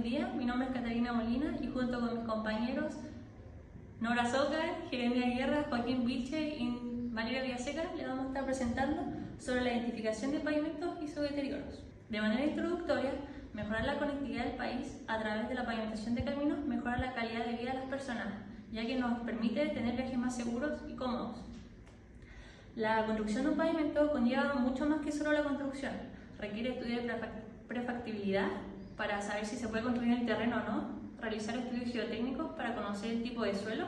Buen día, mi nombre es Catalina Molina y junto con mis compañeros Nora Zócar, Jeremia Guerra, Joaquín Vilche y Valeria Villaseca les vamos a estar presentando sobre la identificación de pavimentos y sus deterioros. De manera introductoria, mejorar la conectividad del país a través de la pavimentación de caminos mejora la calidad de vida de las personas, ya que nos permite tener viajes más seguros y cómodos. La construcción de un pavimento conlleva mucho más que solo la construcción. Requiere estudio de prefactibilidad para saber si se puede construir en el terreno o no, realizar estudios geotécnicos para conocer el tipo de suelo,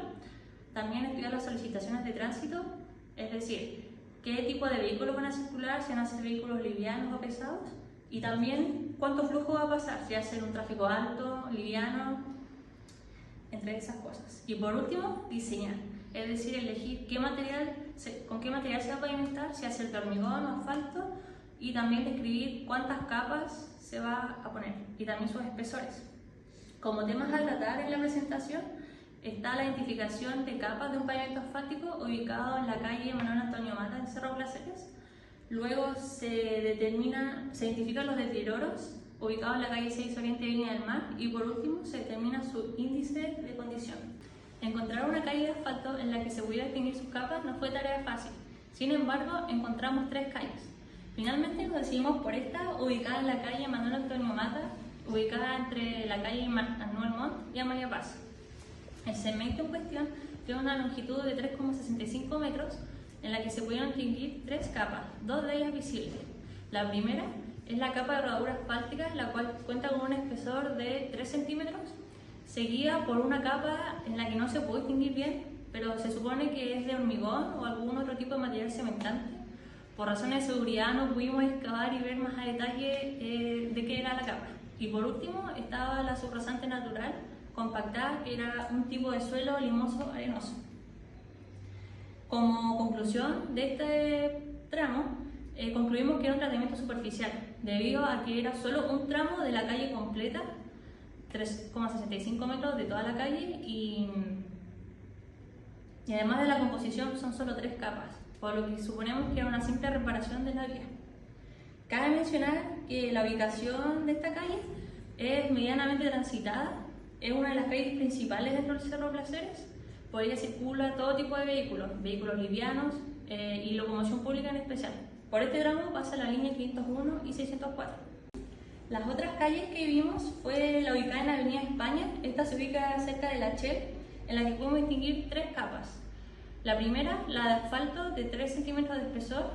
también estudiar las solicitaciones de tránsito, es decir, qué tipo de vehículos van a circular, si van a ser vehículos livianos o pesados, y también cuánto flujo va a pasar, si va a ser un tráfico alto, liviano, entre esas cosas. Y por último, diseñar, es decir, elegir con qué material se va a pavimentar, si va a ser de hormigón o asfalto, y también describir cuántas capas se va a poner y también sus espesores. Como temas a tratar en la presentación está la identificación de capas de un pavimento asfáltico ubicado en la calle Manuel Antonio Mata en Cerro Placeres. Luego se identifican los deterioros ubicados en la calle 6 Oriente Viña del Mar y por último se determina su índice de condición. Encontrar una calle de asfalto en la que se pudiera distinguir sus capas no fue tarea fácil, sin embargo encontramos 3 calles. Finalmente nos decidimos por esta, ubicada en la calle Manuel Antonio Mata, ubicada entre la calle Manuel Montt y Amalia Paz. El segmento en cuestión tiene una longitud de 3,65 metros en la que se pudieron distinguir 3 capas, 2 de ellas visibles. La primera es la capa de rodadura asfáltica, la cual cuenta con un espesor de 3 centímetros, seguida por una capa en la que no se puede distinguir bien, pero se supone que es de hormigón o algún otro tipo de material cementante. Por razones de seguridad no pudimos excavar y ver más a detalle de qué era la capa. Y por último estaba la subrasante natural compactada, que era un tipo de suelo limoso arenoso. Como conclusión de este tramo, concluimos que era un tratamiento superficial, debido a que era solo un tramo de la calle completa, 3,65 metros de toda la calle y además de la composición son solo 3 capas, por lo que suponemos que era una simple reparación de la vía. Cabe mencionar que la ubicación de esta calle es medianamente transitada, es una de las calles principales dentro del Cerro Placeres, por ella circula todo tipo de vehículos livianos y locomoción pública en especial. Por este tramo pasa la línea 501 y 604. Las otras calles que vimos fue la ubicada en la Avenida España, esta se ubica cerca de la Shell, en la que pudimos distinguir 3 capas. La primera, la de asfalto de 3 centímetros de espesor,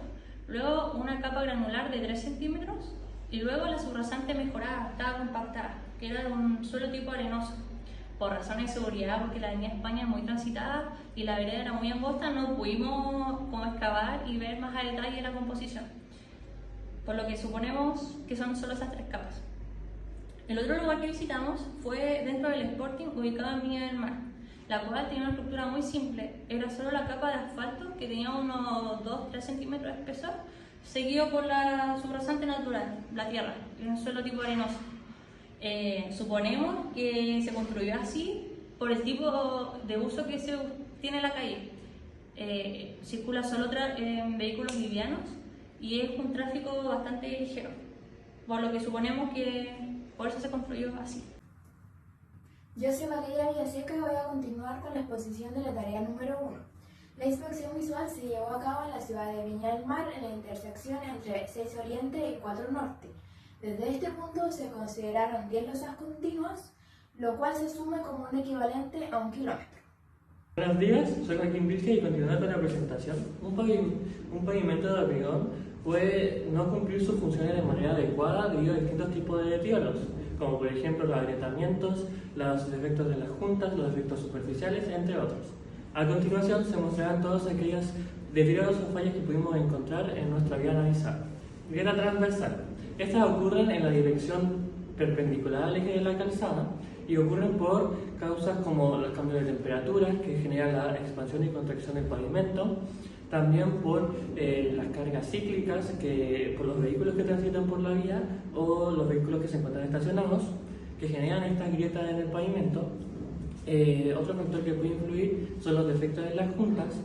luego una capa granular de 3 centímetros y luego la subrasante mejorada, estaba compactada, que era de un suelo tipo arenoso. Por razones de seguridad, porque la Avenida España es muy transitada y la vereda era muy angosta, no pudimos excavar y ver más a detalle la composición, por lo que suponemos que son solo esas 3 capas. El otro lugar que visitamos fue dentro del Sporting, ubicado en Viña del Mar, la cual tenía una estructura muy simple, era solo la capa de asfalto que tenía unos 2-3 centímetros de espesor, seguido por la subrasante natural, la tierra, en un suelo tipo arenoso. Suponemos que se construyó así por el tipo de uso que se tiene en la calle. Circula solo vehículos livianos y es un tráfico bastante ligero, por lo que suponemos que por eso se construyó así. Yo soy Valeria Villaseca y voy a continuar con la exposición de la tarea número 1. La inspección visual se llevó a cabo en la ciudad de Viña del Mar, en la intersección entre 6 Oriente y 4 Norte. Desde este punto se consideraron 10 losas continuas, lo cual se asume como un equivalente a 1 kilómetro. Buenos días, soy Joaquín Vilche y continuando con la presentación. Un pavimento de hormigón puede no cumplir sus funciones de manera adecuada debido a distintos tipos de deterioros, como por ejemplo los agrietamientos, los defectos de las juntas, los defectos superficiales, entre otros. A continuación se mostrarán todos aquellos deterioros o fallas que pudimos encontrar en nuestra vía analizada. Grieta transversal. Estas ocurren en la dirección perpendicular al eje de la calzada y ocurren por causas como los cambios de temperatura que generan la expansión y contracción del pavimento, también por las cargas cíclicas por los vehículos que transitan por la vía o los vehículos que se encuentran estacionados, que generan estas grietas en el pavimento. Otro factor que puede influir son los defectos en las juntas,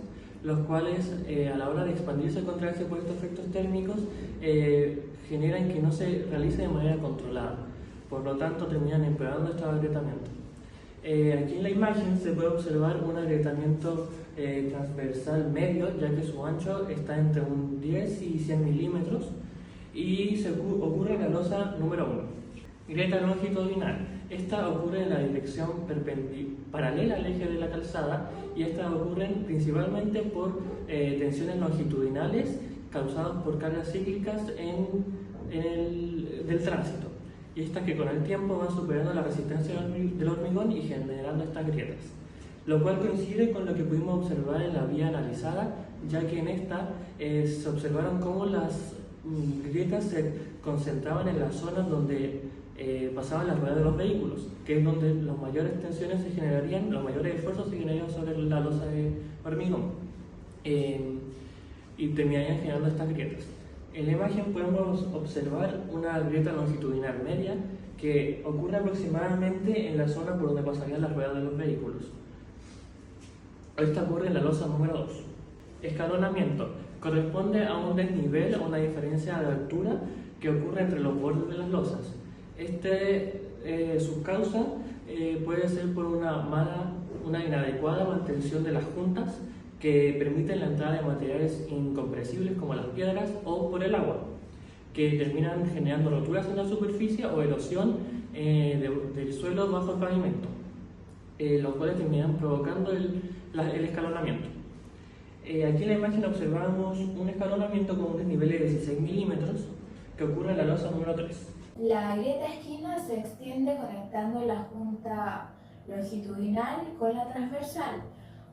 los cuales a la hora de expandirse y contraerse por estos efectos térmicos generan que no se realice de manera controlada. por lo tanto terminan empeorando este agrietamiento. Aquí en la imagen se puede observar un agrietamiento transversal medio, ya que su ancho está entre un 10 y 100 milímetros, y ocurre en la losa número 1. Grieta longitudinal. Esta ocurre en la dirección paralela al eje de la calzada, y estas ocurren principalmente por tensiones longitudinales causadas por cargas cíclicas del tránsito, y estas que con el tiempo van superando la resistencia del hormigón y generando estas grietas, lo cual coincide con lo que pudimos observar en la vía analizada, ya que en esta se observaron cómo las grietas se concentraban en las zonas donde pasaban las ruedas de los vehículos, que es donde las mayores tensiones se generarían, los mayores esfuerzos se generarían sobre la losa de hormigón, y terminarían generando estas grietas. En la imagen podemos observar una grieta longitudinal media que ocurre aproximadamente en la zona por donde pasarían las ruedas de los vehículos. Esta ocurre en la losa número 2. Escalonamiento. Corresponde a un desnivel o una diferencia de altura que ocurre entre los bordes de las losas. Su causa puede ser por una inadecuada mantención de las juntas que permiten la entrada de materiales incompresibles como las piedras, o por el agua, que terminan generando roturas en la superficie o erosión del suelo bajo el pavimento, los cuales terminan provocando el escalonamiento. Aquí en la imagen observamos un escalonamiento con un desnivel de 16 milímetros que ocurre en la losa número 3. La grieta esquina se extiende conectando la junta longitudinal con la transversal,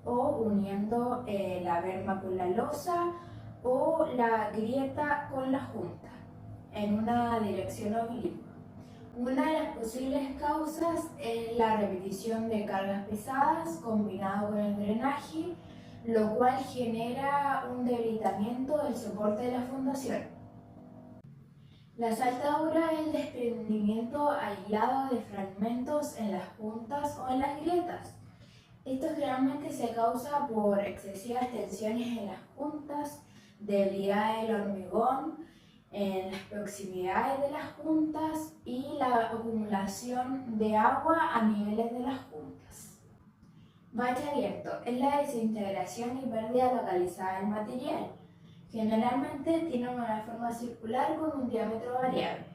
o uniendo la berma con la losa o la grieta con la junta en una dirección oblicua. Una de las posibles causas es la repetición de cargas pesadas combinado con el drenaje, lo cual genera un debilitamiento del soporte de la fundación. La saltadura es el desprendimiento aislado de fragmentos en las juntas o en las grietas. Esto generalmente se causa por excesivas tensiones en las juntas, debilidad del hormigón en las proximidades de las juntas y la acumulación de agua a niveles de las juntas. Bache abierto es la desintegración y pérdida localizada del material. Generalmente tiene una forma circular con un diámetro variable.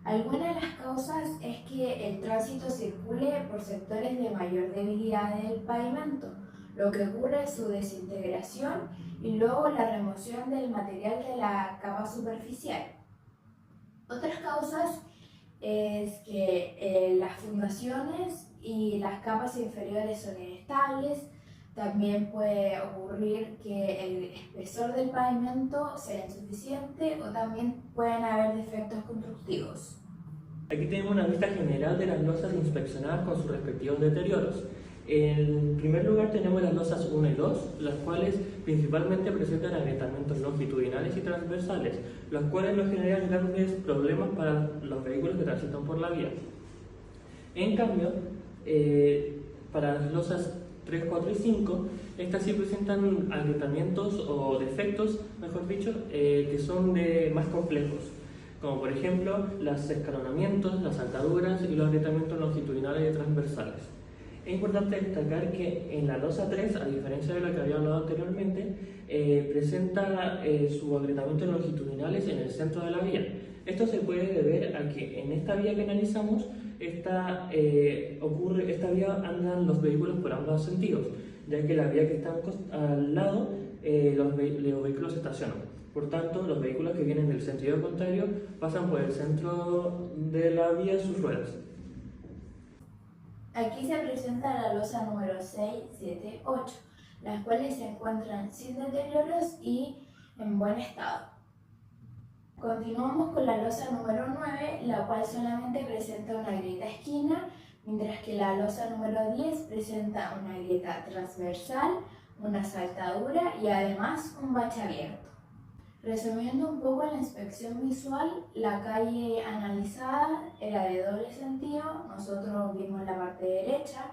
Alguna de las causas es que el tránsito circule por sectores de mayor debilidad del pavimento, lo que ocurre es su desintegración y luego la remoción del material de la capa superficial. Otras causas es que las fundaciones y las capas inferiores son inestables. También puede ocurrir que el espesor del pavimento sea insuficiente, o también pueden haber defectos constructivos. Aquí tenemos una vista general de las losas inspeccionadas con sus respectivos deterioros. En primer lugar tenemos las losas 1 y 2, las cuales principalmente presentan agrietamientos longitudinales y transversales, los cuales nos generan grandes problemas para los vehículos que transitan por la vía. En cambio, para las losas 3, 4 y 5, estas sí presentan agrietamientos o defectos, mejor dicho, que son más complejos, como por ejemplo los escalonamientos, las saltaduras y los agrietamientos longitudinales y transversales. Es importante destacar que en la losa 3, a diferencia de lo que había hablado anteriormente, presenta sus agrietamientos longitudinales en el centro de la vía. Esto se puede deber a que en esta vía que analizamos, esta vía andan los vehículos por ambos sentidos, ya que la vía que está al lado, los vehículos se estacionan. Por tanto, los vehículos que vienen del sentido contrario pasan por el centro de la vía en sus ruedas. Aquí se presenta la losa número 6, 7, 8, las cuales se encuentran sin deterioros y en buen estado. Continuamos con la losa número 9, la cual solamente presenta una grieta esquina, mientras que la losa número 10 presenta una grieta transversal, una saltadura y además un bache abierto. Resumiendo un poco la inspección visual, la calle analizada era de doble sentido, nosotros vimos la parte derecha.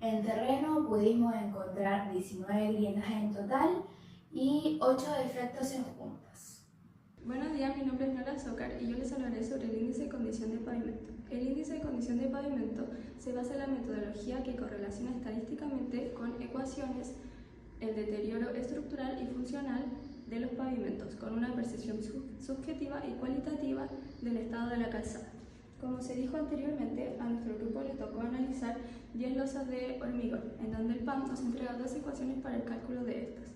En terreno pudimos encontrar 19 grietas en total y 8 defectos en juntas. Buenos días, mi nombre es Nora Zócar y yo les hablaré sobre el índice de condición de pavimento. El índice de condición de pavimento se basa en la metodología que correlaciona estadísticamente con ecuaciones el deterioro estructural y funcional de los pavimentos, con una percepción subjetiva y cualitativa del estado de la calzada. Como se dijo anteriormente, a nuestro grupo le tocó analizar 10 losas de hormigón, en donde el PAM nos entrega dos ecuaciones para el cálculo de estas.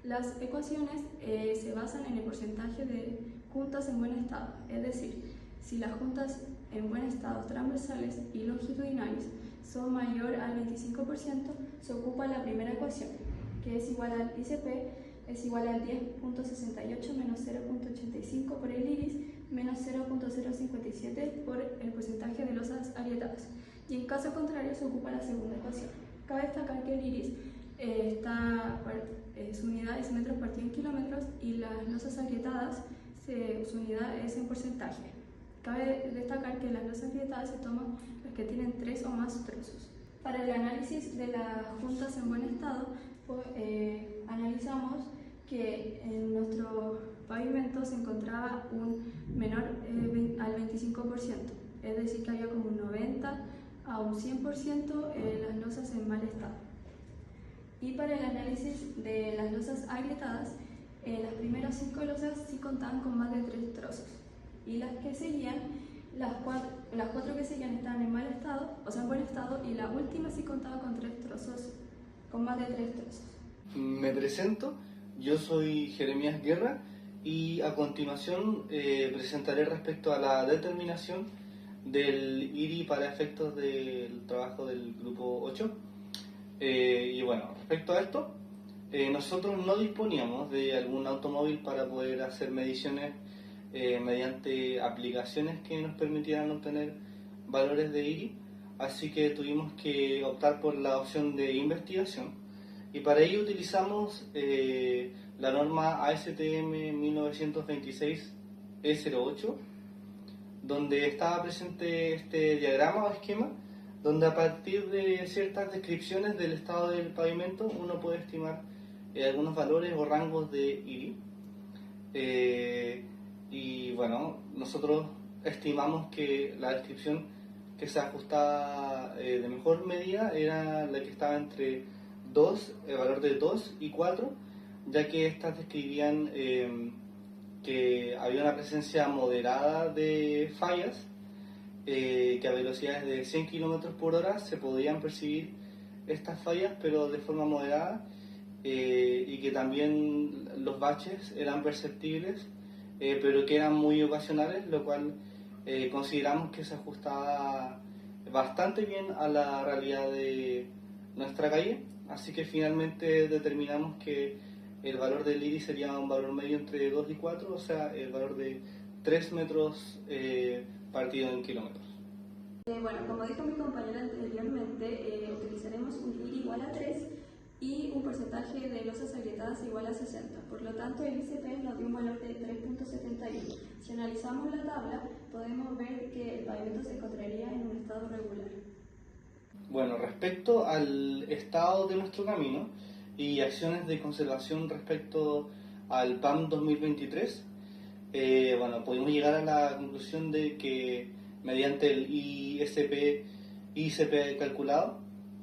Las ecuaciones se basan en el porcentaje de juntas en buen estado, es decir, si las juntas en buen estado transversales y longitudinales son mayor al 25%, se ocupa la primera ecuación, que es igual al ICP, es igual al 10.68 menos 0.85 por el iris, menos 0.057 por el porcentaje de losas agrietadas. Y en caso contrario se ocupa la segunda ecuación. Cabe destacar que el iris su unidad es metros partido en kilómetros y las losas agrietadas, su unidad es en porcentaje. Cabe destacar que las losas agrietadas se toman las que tienen 3 o más trozos. Para el análisis de las juntas en buen estado, analizamos que en nuestro pavimento se encontraba un menor al 25%, es decir, que había como un 90 a un 100% las losas en mal estado. Y para el análisis de las losas agrietadas, las primeras 5 losas sí contaban con más de 3 trozos y las que seguían, las cuatro que seguían estaban en mal estado, o sea en buen estado, y la última sí contaba con 3 trozos, con más de 3 trozos. Me presento, yo soy Jeremías Guerra y a continuación presentaré respecto a la determinación del IRI para efectos del trabajo del grupo 8. Y bueno, respecto a esto, nosotros no disponíamos de algún automóvil para poder hacer mediciones mediante aplicaciones que nos permitieran obtener valores de IRI, así que tuvimos que optar por la opción de investigación y para ello utilizamos la norma ASTM 1926 E08, donde estaba presente este diagrama o esquema donde a partir de ciertas descripciones del estado del pavimento uno puede estimar algunos valores o rangos de IRI. Y bueno, nosotros estimamos que la descripción que se ajustaba de mejor medida era la que estaba entre el valor de 2 y 4, ya que estas describían que había una presencia moderada de fallas, que a velocidades de 100 km por hora se podían percibir estas fallas, pero de forma moderada, y que también los baches eran perceptibles, pero que eran muy ocasionales, lo cual consideramos que se ajustaba bastante bien a la realidad de nuestra calle, así que finalmente determinamos que el valor del IRI sería un valor medio entre 2 y 4, o sea, el valor de 3 metros partido en kilómetros. Bueno, como dijo mi compañera anteriormente, utilizaremos un IRI igual a 3 y un porcentaje de losas agrietadas igual a 60. Por lo tanto, el ICP nos dio un valor de 3.71. Si analizamos la tabla, podemos ver que el pavimento se encontraría en un estado regular. Bueno, respecto al estado de nuestro camino y acciones de conservación respecto al PAM 2023, bueno, pudimos llegar a la conclusión de que mediante el ICP calculado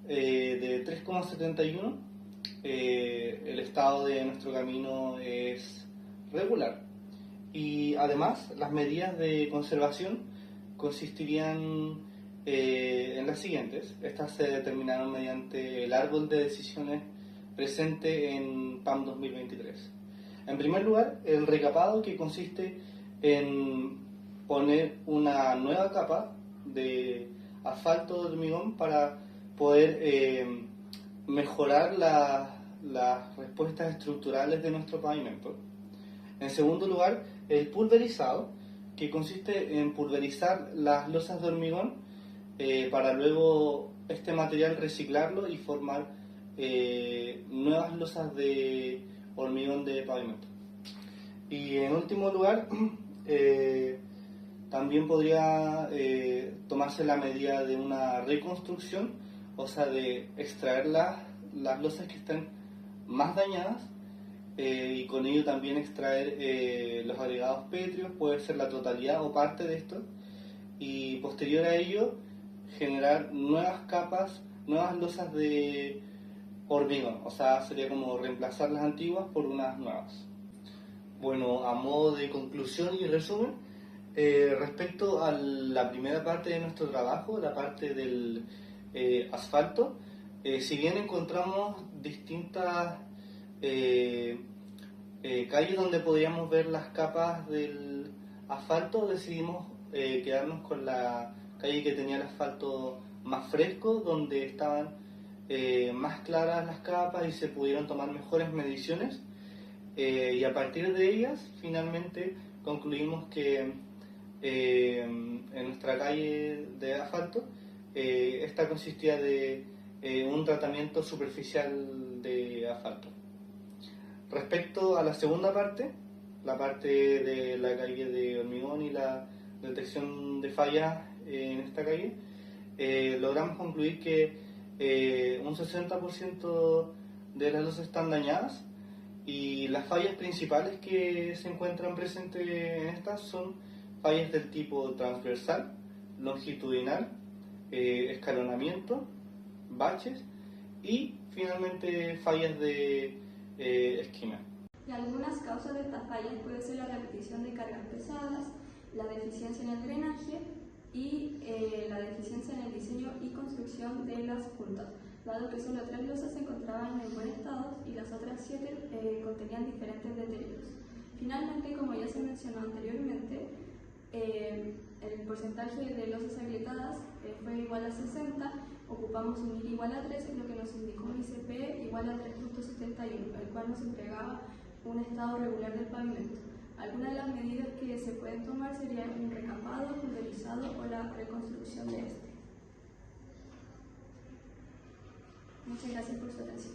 de 3,71, el estado de nuestro camino es regular. Y además, las medidas de conservación consistirían en las siguientes. Estas se determinaron mediante el árbol de decisiones presente en PAM 2023. En primer lugar, el recapado, que consiste en poner una nueva capa de asfalto de hormigón para poder mejorar las respuestas estructurales de nuestro pavimento. En segundo lugar, el pulverizado, que consiste en pulverizar las losas de hormigón para luego este material reciclarlo y formar nuevas losas de hormigón de pavimento. Y en último lugar, también podría tomarse la medida de una reconstrucción, o sea, de extraer las losas que estén más dañadas y con ello también extraer los agregados pétreos, puede ser la totalidad o parte de esto, y posterior a ello generar nuevas capas, nuevas losas de hormigón, o sea, sería como reemplazar las antiguas por unas nuevas. Bueno, a modo de conclusión y resumen, respecto a la primera parte de nuestro trabajo, la parte del asfalto, si bien encontramos distintas calles donde podíamos ver las capas del asfalto, decidimos quedarnos con la calle que tenía el asfalto más fresco, donde estaban más claras las capas y se pudieron tomar mejores mediciones, y a partir de ellas finalmente concluimos que en nuestra calle de asfalto esta consistía de un tratamiento superficial de asfalto. Respecto a la segunda parte, la parte de la calle de hormigón y la detección de fallas en esta calle, logramos concluir que un 60% de las losas están dañadas, y las fallas principales que se encuentran presentes en estas son fallas del tipo transversal, longitudinal, escalonamiento, baches y finalmente fallas de esquina. Y algunas causas de estas fallas puede ser la repetición de cargas pesadas, la deficiencia en el drenaje y la deficiencia en el diseño y construcción de las juntas, dado que solo 3 losas se encontraban en buen estado y las otras 7 contenían diferentes deterioros. Finalmente, como ya se mencionó anteriormente, el porcentaje de losas habilitadas fue igual a 60, ocupamos un IR igual a 3, lo que nos indicó un ICP igual a 3.71, el cual nos entregaba un estado regular del pavimento. Algunas de las medidas que se pueden tomar serían un recapado, pulverizado o la reconstrucción de este. Muchas gracias por su atención.